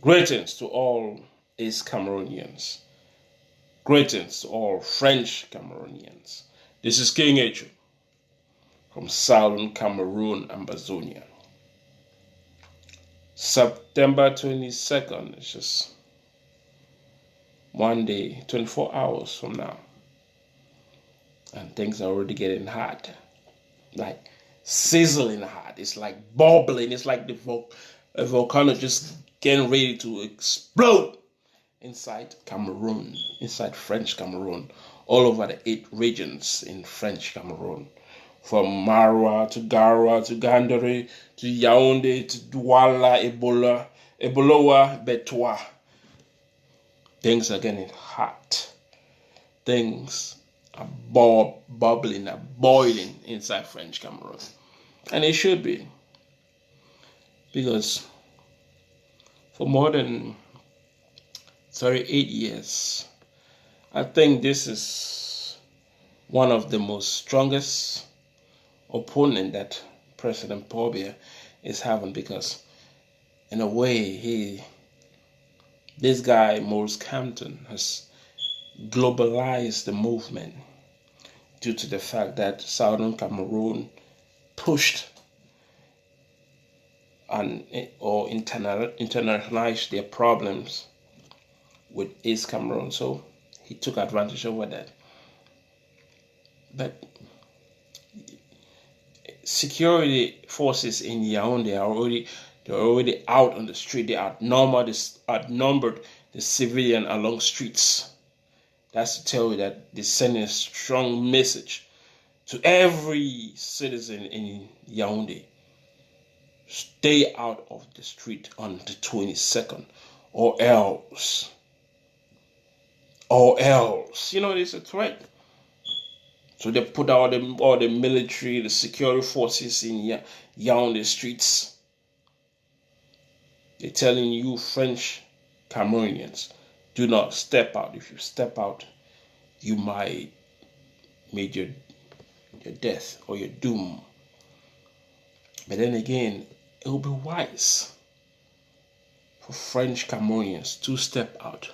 Greetings to all East Cameroonians. Greetings to all French Cameroonians. This is King H from Southern Cameroon, Ambazonia. September 22nd is just one day, 24 hours from now. And things are already getting hot. Like sizzling hot. It's like bubbling. It's like a volcano just getting ready to explode inside Cameroon, inside French Cameroon, all over the 8 regions in French Cameroon. From Marwa to Garwa to Gandere to Yaounde to Douala, Ebolowa, Betwa. Things are getting hot. Things are bubbling, are boiling inside French Cameroon. And it should be. Because for more than 38 years, I think this is one of the most strongest opponent that President Paul Biya is having, because in a way this guy Maurice Kamto has globalized the movement due to the fact that Southern Cameroon pushed or internationalized their problems with East Cameroon. So he took advantage over that. But security forces in Yaounde are already out on the street. They outnumbered the civilian along streets. That's to tell you that they're sending a strong message to every citizen in Yaounde. Stay out of the street on the 22nd, or else. It's a threat. So they put out all the military, the security forces in Yaounde streets. They're telling you French Cameroonians, do not step out. If you step out, you might meet your death or your doom. But then again, it will be wise for French Cameroonians to step out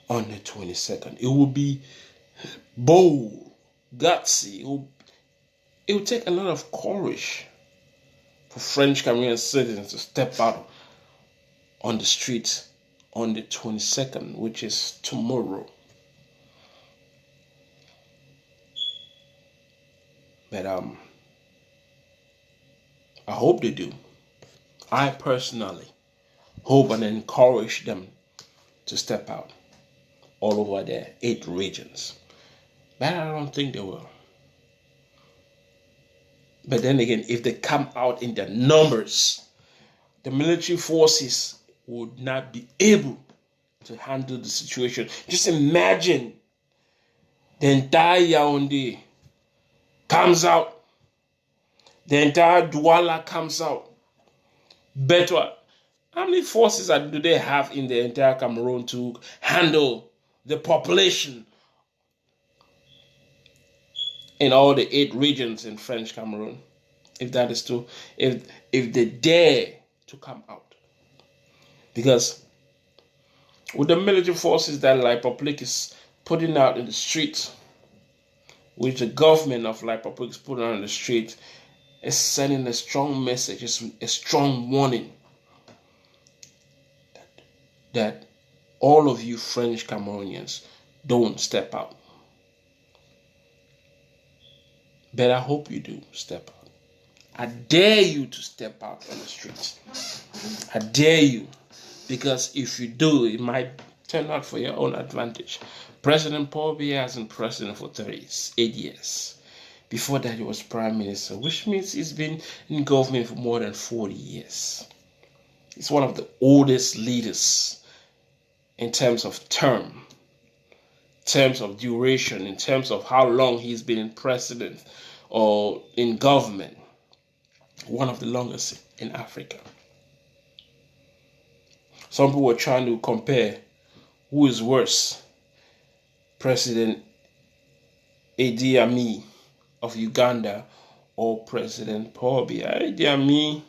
on the 22nd. It will be bold, gutsy. It will take a lot of courage for French Cameroonian citizens to step out on the streets on the 22nd, which is tomorrow. But I hope they do. I personally hope and encourage them to step out all over their 8 regions. But I don't think they will. But then again, if they come out in their numbers, the military forces would not be able to handle the situation. Just imagine the entire Yaounde comes out. The entire Douala comes out. Betwa. How many forces do they have in the entire Cameroon to handle the population in all the 8 regions in French Cameroon? If that is true, if they dare to come out. Because with the military forces that La République is putting out in the streets, which the government of La République is putting out in the street, is sending a strong message, a strong warning that all of you French Cameroonians don't step out. But I hope you do step out. I dare you to step out on the streets. I dare you. Because if you do, it might turn out for your own advantage. President Paul Biya has been president for 38 years. Before that, he was prime minister, which means he's been in government for more than 40 years. He's one of the oldest leaders in terms of term, in terms of duration, in terms of how long he's been in president or in government. One of the longest in Africa. Some people were trying to compare who is worse, President Idi Amin of Uganda or President Paul Biya. Idi Amin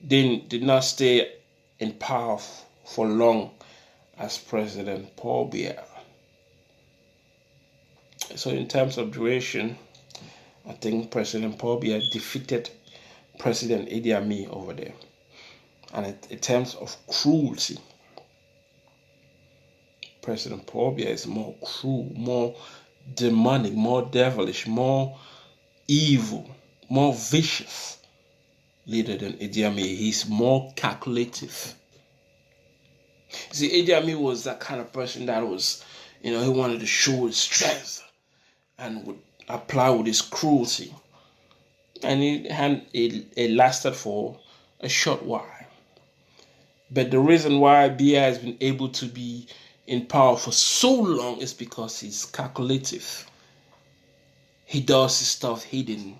did not stay in power for long as President Paul Biya. So in terms of duration, I think President Paul Biya defeated President Idi Amin over there. And in terms of cruelty, President Paul Biya is more cruel, more demonic, more devilish, more evil, more vicious leader than Idi Amin. He's more calculative. See, Idi Amin was that kind of person that was, he wanted to show his strength and would apply with his cruelty. And it lasted for a short while. But the reason why Biya has been able to be in power for so long is because he's calculative. He does his stuff hidden.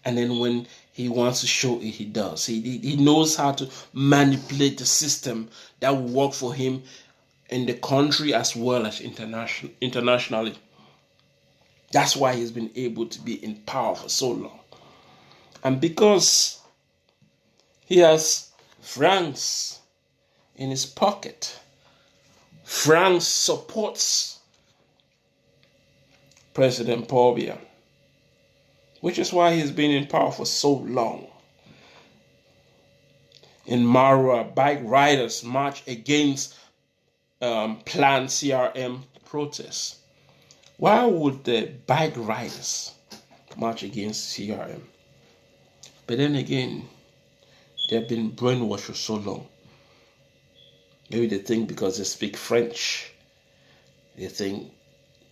And then when he wants to show it, he does. He knows how to manipulate the system that will work for him in the country as well as internationally. That's why he's been able to be in power for so long. And because he has France in his pocket, France supports President Paul Biya, which is why he's been in power for so long. In Marwa, bike riders march against planned CRM protests. Why would the bike riders march against CRM? But then again, they've been brainwashed for so long. Maybe they think because they speak French, they think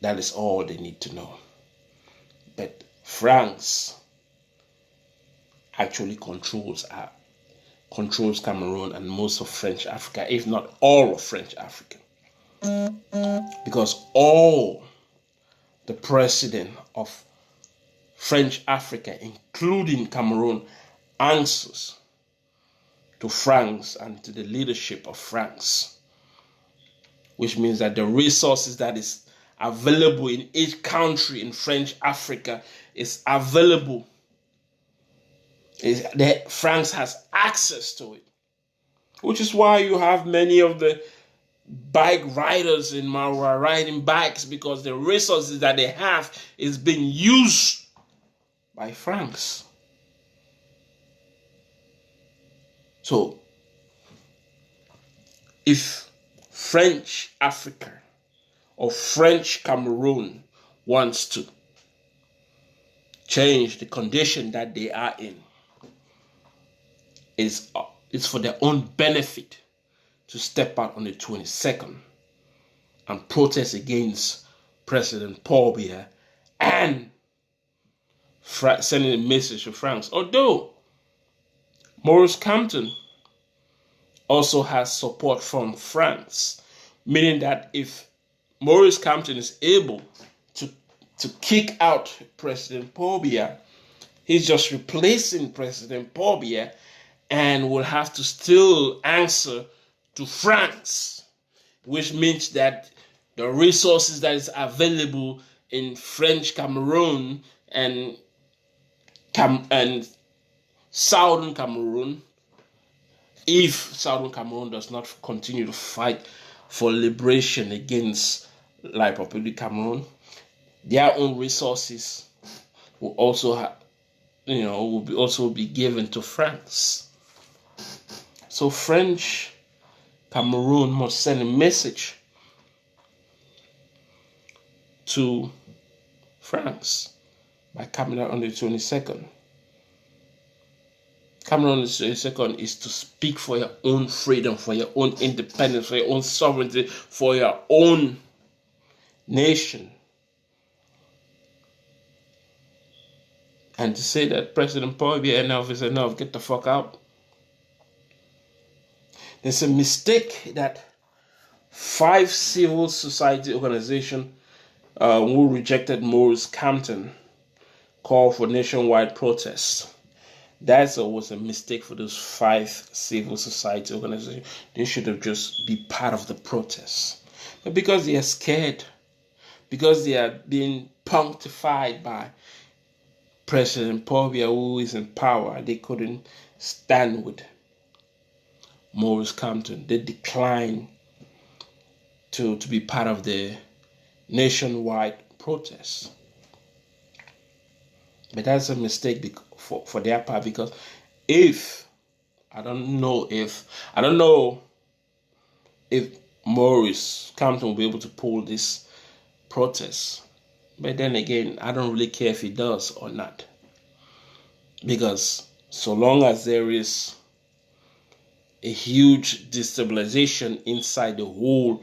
that is all they need to know. But France actually controls Cameroon and most of French Africa, if not all of French Africa. Because all the president of French Africa, including Cameroon, answers to France and to the leadership of France, which means that the resources that is available in each country in French Africa is available. That France has access to it, which is why you have many of the bike riders in Marwa riding bikes, because the resources that they have is being used by France. So, if French Africa or French Cameroon wants to change the condition that they are in, it's for their own benefit to step out on the 22nd and protest against President Paul Biya and sending a message to France. Although Maurice Kamto also has support from France, meaning that if Maurice Kamto is able to kick out President Paul Biya, he's just replacing President Paul Biya and will have to still answer to France, which means that the resources that is available in French Cameroon and Southern Cameroon, if Southern Cameroon does not continue to fight for liberation against La Republic Cameroon, their own resources will also be given to France. So French Cameroon must send a message to France by coming out on the 22nd. Coming on the 22nd is to speak for your own freedom, for your own independence, for your own sovereignty, for your own nation. And to say that President Paul Biya, enough is enough, get the fuck out. There's a mistake that 5 civil society organizations who rejected Maurice Kamto called for nationwide protests. That was a mistake for those 5 civil society organizations. They should have just be part of the protests. But because they are scared, because they are being punctified by President Paul Biya, who is in power, they couldn't stand with Maurice Kamto, they declined to be part of the nationwide protest. But that's a mistake for their part, because I don't know if Maurice Kamto will be able to pull this protest. But then again, I don't really care if he does or not, because so long as there is a huge destabilization inside the whole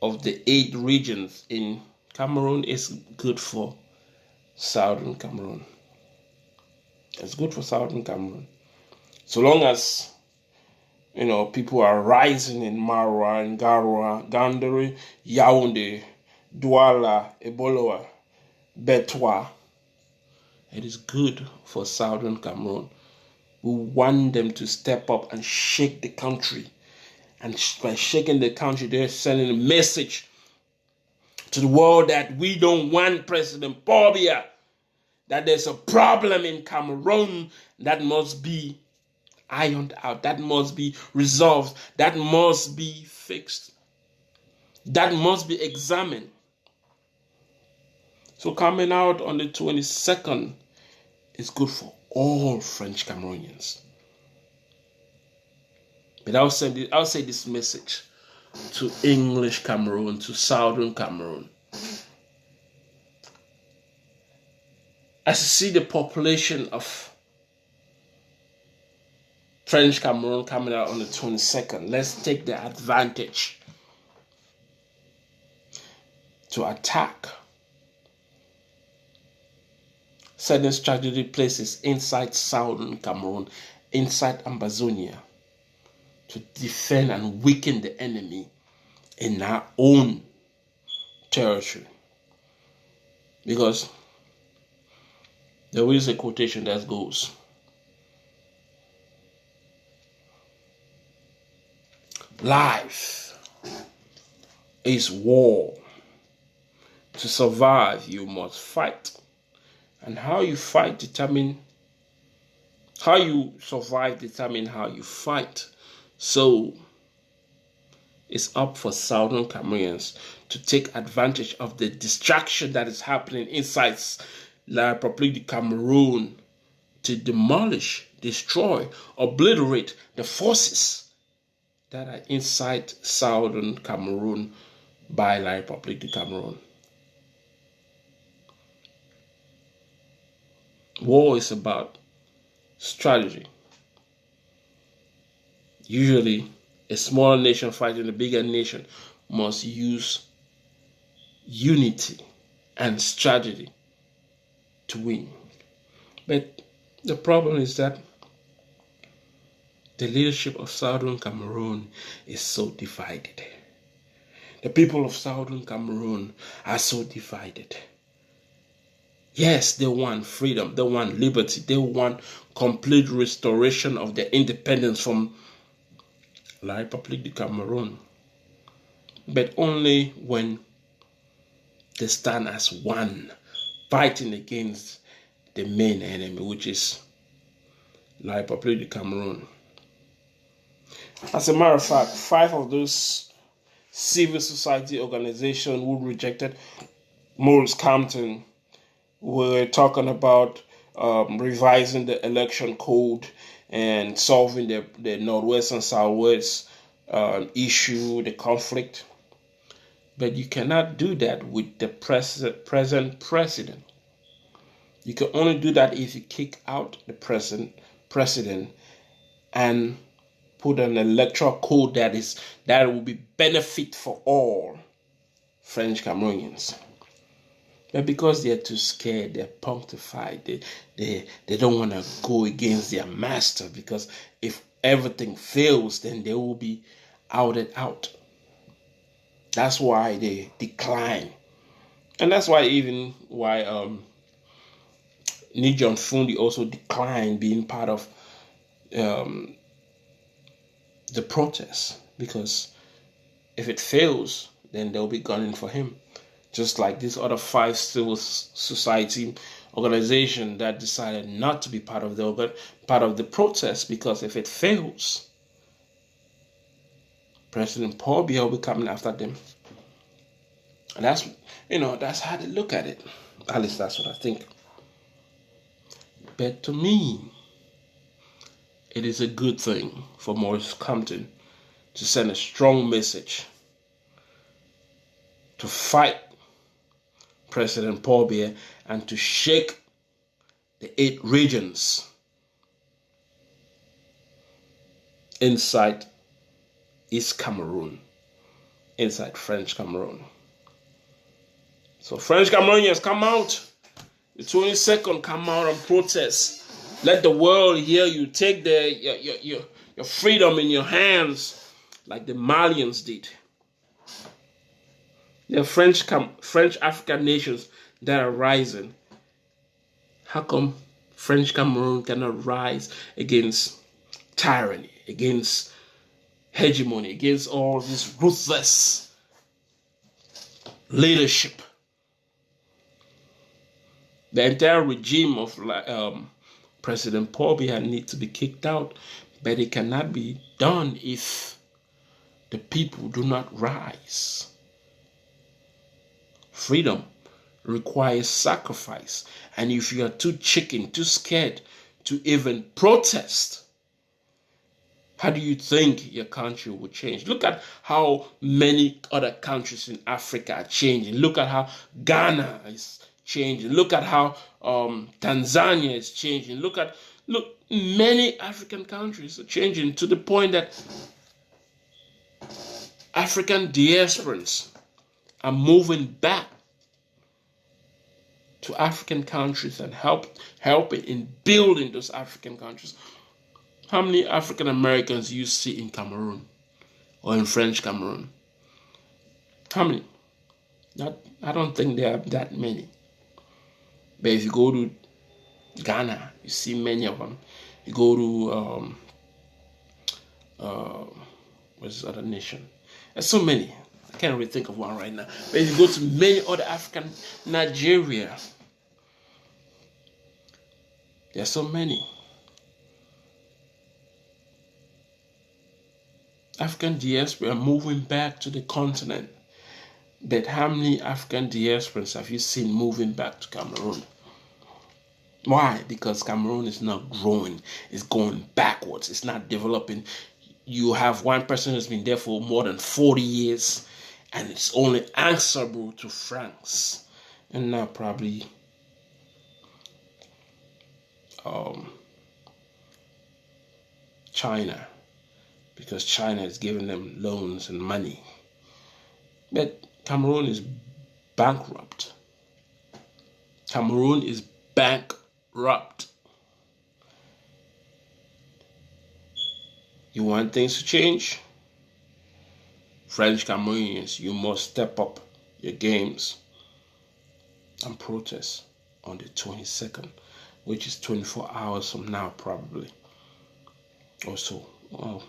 of the 8 regions in Cameroon, it's good for Southern Cameroon. It's good for Southern Cameroon. So long as, people are rising in Marwa, in Garoua, Gandere, Yaounde, Douala, Eboloa, Betwa, it is good for Southern Cameroon. We want them to step up and shake the country. And by shaking the country, they're sending a message to the world that we don't want President Paul Biya, that there's a problem in Cameroon that must be ironed out, that must be resolved, that must be fixed, that must be examined. So coming out on the 22nd is good for all French Cameroonians. But I'll say this message to English Cameroon, to Southern Cameroon. As you see the population of French Cameroon coming out on the 22nd, let's take the advantage to attack certain strategic places inside Southern Cameroon, inside Ambazonia, to defend and weaken the enemy in our own territory. Because there is a quotation that goes, life is war. To survive, you must fight. And how you survive determine how you fight. So it's up for Southern Cameroonians to take advantage of the distraction that is happening inside La République du Cameroon to demolish, destroy, obliterate the forces that are inside Southern Cameroon by La République du Cameroon. War is about strategy. Usually, a smaller nation fighting a bigger nation must use unity and strategy to win. But the problem is that the leadership of Southern Cameroon is so divided. The people of Southern Cameroon are so divided. Yes, they want freedom, they want liberty, they want complete restoration of their independence from La République du Cameroon. But only when they stand as one, fighting against the main enemy, which is La République du Cameroon. As a matter of fact, 5 of those civil society organizations who rejected Maurice Kamto were talking about revising the election code and solving the Northwest and Southwest issue, the conflict. But you cannot do that with the present president. You can only do that if you kick out the present president and put an electoral code that will be benefit for all French Cameroonians. But because they're too scared, they're punctified, they don't want to go against their master, because if everything fails, then they will be outed out. That's why they decline. And that's why Nigerian Fundi also declined being part of the protest, because if it fails, then they'll be gunning for him. Just like these other 5 civil society organizations that decided not to be part of the protest, because if it fails, President Paul Biya will be coming after them. And that's how they look at it. At least that's what I think. But to me, it is a good thing for Maurice Kamto to send a strong message to fight President Paul Biya and to shake the 8 regions inside East Cameroon, inside French Cameroon. So French Cameroonians, come out. The 22nd, come out and protest. Let the world hear you. Take your freedom in your hands like the Malians did. The French African nations that are rising. How come French Cameroon cannot rise against tyranny, against hegemony, against all this ruthless leadership? The entire regime of President Paul Biya needs to be kicked out, but it cannot be done if the people do not rise. Freedom requires sacrifice, and if you are too chicken, too scared to even protest, how do you think your country will change? Look at how many other countries in Africa are changing. Look at how Ghana is changing. Look at how Tanzania is changing. Look, many African countries are changing to the point that African diasporans are moving back to African countries and helping in building those African countries. How many African Americans you see in Cameroon or in French Cameroon? How many? I don't think there are that many. But if you go to Ghana, you see many of them. You go to what's the other nation? There's so many. I can't really think of one right now. But if you go to many other African, Nigeria, there's so many. African diaspora are moving back to the continent. But how many African diasporans have you seen moving back to Cameroon? Why? Because Cameroon is not growing. It's going backwards. It's not developing. You have one person who's been there for more than 40 years, and it's only answerable to France. And now probably China, because China is giving them loans and money. But Cameroon is bankrupt. Cameroon is bankrupt. You want things to change? French Cameroonians, you must step up your games and protest on the 22nd, which is 24 hours from now, probably. Or so. Well,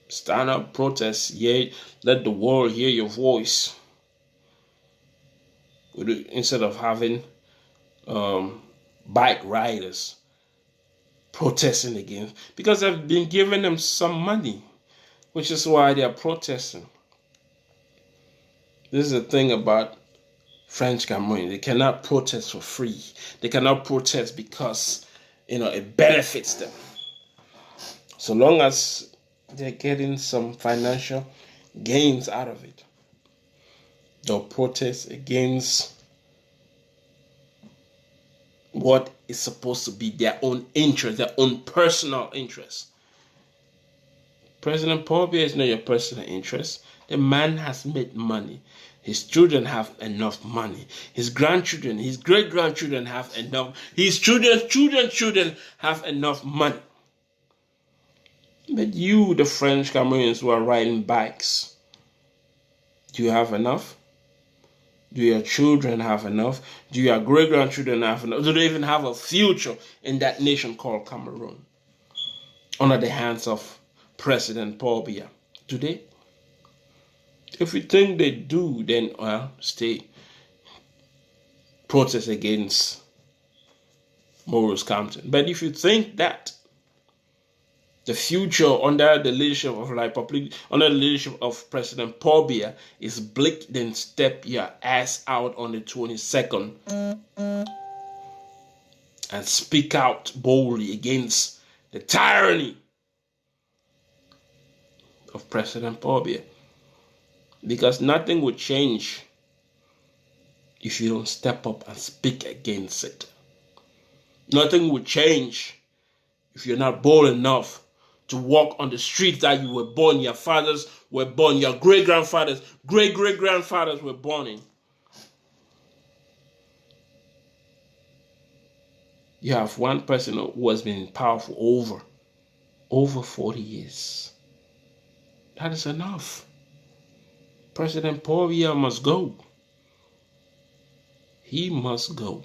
stand up, protest, yay, let the world hear your voice. Instead of having bike riders protesting against, because they've been giving them some money, which is why they are protesting. This is the thing about French Cameroon. They cannot protest for free. They cannot protest because it benefits them. So long as they're getting some financial gains out of it, they'll protest against what is supposed to be their own interest, their own personal interest. President Paul Biya is not your personal interest. The man has made money. His children have enough money. His grandchildren, his great-grandchildren have enough. His children have enough money. But you, the French Cameroonians who are riding bikes, do you have enough? Do your children have enough? Do your great-grandchildren have enough? Do they even have a future in that nation called Cameroon? Under the hands of President Paul Biya. Do they? If you think they do, then, stay. Protest against Maurice Kamto. But if you think that The future under the leadership of under the leadership of President Paul Biya is bleak. Then step your ass out on the 22nd and speak out boldly against the tyranny of President Paul Biya, because nothing will change if you don't step up and speak against it. Nothing will change if you're not bold enough to walk on the streets that you were born, your fathers were born, your great-grandfathers, great-great-grandfathers were born in. You have one person who has been in power for over 40 years. That is enough. President Paul Biya must go. He must go.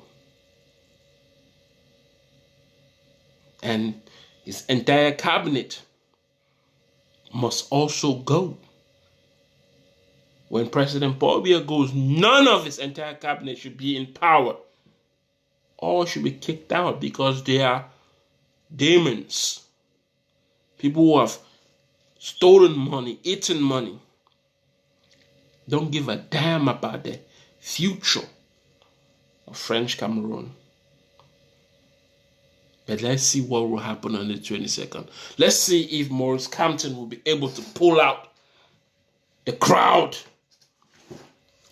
And his entire cabinet must also go. When President Paul Biya goes, none of his entire cabinet should be in power. All should be kicked out because they are demons. People who have stolen money, eaten money, don't give a damn about the future of French Cameroon. But let's see what will happen on the 22nd. Let's see if Maurice Kamto will be able to pull out the crowd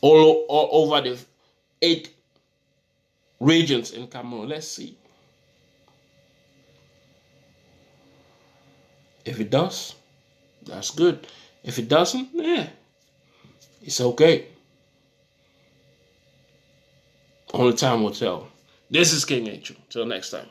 all over the 8 regions in Cameroon. Let's see. If it does, that's good. If it doesn't, it's okay. Only time will tell. This is King Angel. Till next time.